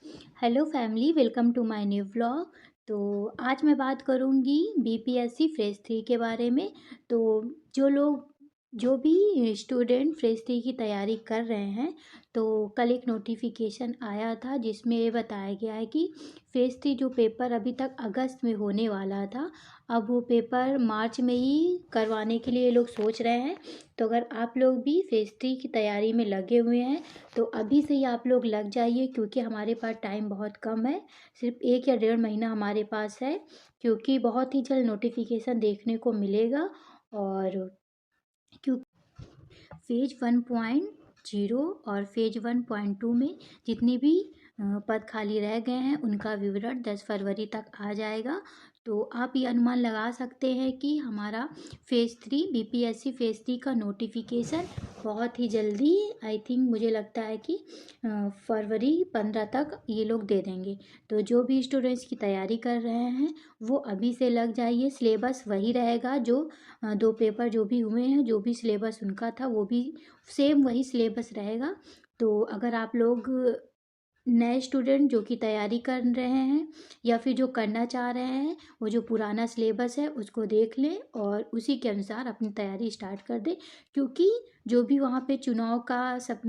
Hello family, welcome to my new vlog. तो आज मैं बात करूंगी बीपीएससी फेज़ 3 के बारे में। तो जो भी स्टूडेंट फेज़ 3 की तैयारी कर रहे हैं, तो कल एक नोटिफिकेशन आया था जिसमें ये बताया गया है कि फेज़ 3 जो पेपर अभी तक अगस्त में होने वाला था, अब वो पेपर मार्च में ही करवाने के लिए ये लोग सोच रहे हैं। तो अगर आप लोग भी फेज़ 3 की तैयारी में लगे हुए हैं तो अभी से ही आप लोग लग जाइए, क्योंकि हमारे पास टाइम बहुत कम है। सिर्फ 1 या 1.5 महीना हमारे पास है, क्योंकि बहुत ही जल्द नोटिफिकेशन देखने को मिलेगा। और क्यों फेज 1.0 और फेज 1.2 में जितने भी पद खाली रह गए हैं उनका विवरण 10 फरवरी तक आ जाएगा। तो आप ये अनुमान लगा सकते हैं कि हमारा फेज़ 3 बीपीएससी फेज़ 3 का नोटिफिकेशन बहुत ही जल्दी, आई थिंक मुझे लगता है कि फरवरी 15 तक ये लोग दे देंगे। तो जो भी स्टूडेंट्स की तैयारी कर रहे हैं वो अभी से लग जाइए। सिलेबस वही रहेगा, जो 2 पेपर जो भी हुए हैं, जो भी सिलेबस उनका था वो भी सेम वही सिलेबस रहेगा। तो अगर आप लोग नए स्टूडेंट जो कि तैयारी कर रहे हैं या फिर जो करना चाह रहे हैं, वो जो पुराना सिलेबस है उसको देख लें और उसी के अनुसार अपनी तैयारी स्टार्ट कर दें। क्योंकि जो भी वहाँ पे चुनाव का सब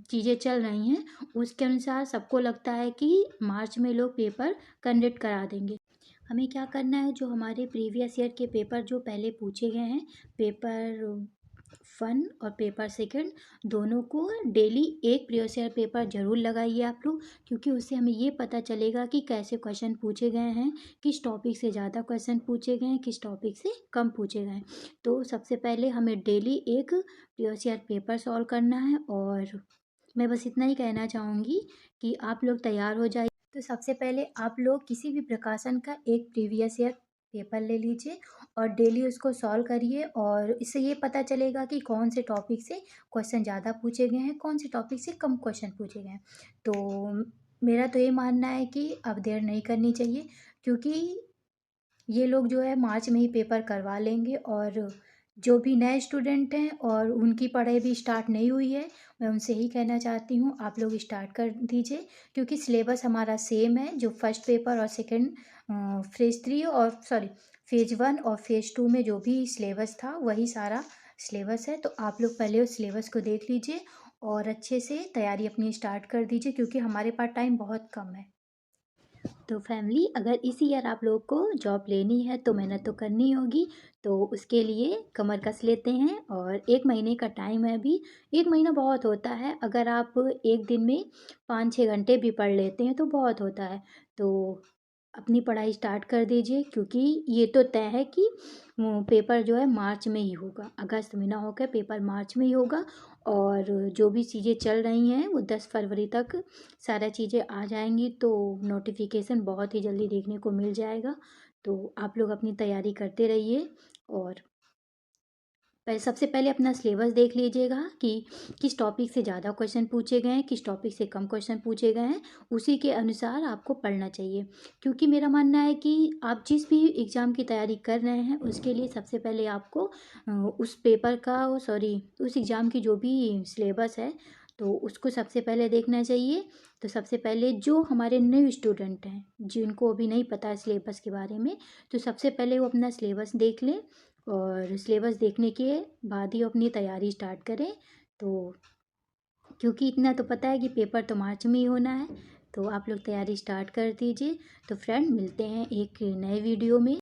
चीज़ें चल रही हैं, उसके अनुसार सबको लगता है कि मार्च में लोग पेपर कंडक्ट करा देंगे। हमें क्या करना है, जो हमारे प्रीवियस ईयर के पेपर जो पहले पूछे गए हैं, पेपर 1 और पेपर 2 दोनों को डेली एक प्रीवियस ईयर पेपर ज़रूर लगाइए आप लोग। क्योंकि उससे हमें ये पता चलेगा कि कैसे क्वेश्चन पूछे गए हैं, किस टॉपिक से ज़्यादा क्वेश्चन पूछे गए हैं, किस टॉपिक से कम पूछे गए हैं। तो सबसे पहले हमें डेली एक प्रीवियस ईयर पेपर सॉल्व करना है। और मैं बस इतना ही कहना चाहूँगी कि आप लोग तैयार हो जाइए। तो सबसे पहले आप लोग किसी भी प्रकाशन का एक प्रीवियस ईयर पेपर ले लीजिए और डेली उसको सॉल्व करिए। और इससे ये पता चलेगा कि कौन से टॉपिक से क्वेश्चन ज़्यादा पूछे गए हैं, कौन से टॉपिक से कम क्वेश्चन पूछे गए हैं। तो मेरा तो ये मानना है कि अब देर नहीं करनी चाहिए, क्योंकि ये लोग जो है मार्च में ही पेपर करवा लेंगे। और जो भी नए स्टूडेंट हैं और उनकी पढ़ाई भी स्टार्ट नहीं हुई है, मैं उनसे ही कहना चाहती हूँ आप लोग स्टार्ट कर दीजिए। क्योंकि सिलेबस हमारा सेम है, जो फर्स्ट पेपर और सेकंड फेज 3 और सॉरी फेज 1 और फेज 2 में जो भी सिलेबस था वही सारा सिलेबस है। तो आप लोग पहले उस सिलेबस को देख लीजिए और अच्छे से तैयारी अपनी स्टार्ट कर दीजिए, क्योंकि हमारे पास टाइम बहुत कम है। तो फैमिली, अगर इसी ईयर आप लोग को जॉब लेनी है तो मेहनत तो करनी होगी। तो उसके लिए कमर कस लेते हैं और 1 महीने का टाइम है अभी। 1 महीना बहुत होता है, अगर आप एक दिन में 5-6 घंटे भी पढ़ लेते हैं तो बहुत होता है। तो अपनी पढ़ाई स्टार्ट कर दीजिए, क्योंकि ये तो तय है कि पेपर जो है मार्च में ही होगा, अगस्त में ना होकर पेपर मार्च में ही होगा। और जो भी चीज़ें चल रही हैं वो 10 फरवरी तक सारा चीज़ें आ जाएंगी। तो नोटिफिकेशन बहुत ही जल्दी देखने को मिल जाएगा। तो आप लोग अपनी तैयारी करते रहिए। और सबसे पहले अपना सिलेबस देख लीजिएगा कि किस टॉपिक से ज़्यादा क्वेश्चन पूछे गए हैं, किस टॉपिक से कम क्वेश्चन पूछे गए हैं। उसी के अनुसार आपको पढ़ना चाहिए। क्योंकि मेरा मानना है कि आप जिस भी एग्ज़ाम की तैयारी कर रहे हैं उसके लिए सबसे पहले आपको उस पेपर का सॉरी उस एग्ज़ाम की जो भी सिलेबस है तो उसको सबसे पहले देखना चाहिए। तो सबसे पहले जो हमारे न्यू स्टूडेंट हैं, जिनको अभी नहीं पता है सिलेबस के बारे में, तो सबसे पहले वो अपना सिलेबस देख लें और सिलेबस देखने के बाद ही अपनी तैयारी स्टार्ट करें। तो क्योंकि इतना तो पता है कि पेपर तो मार्च में ही होना है। तो आप लोग तैयारी स्टार्ट कर दीजिए। तो फ्रेंड, मिलते हैं एक नए वीडियो में।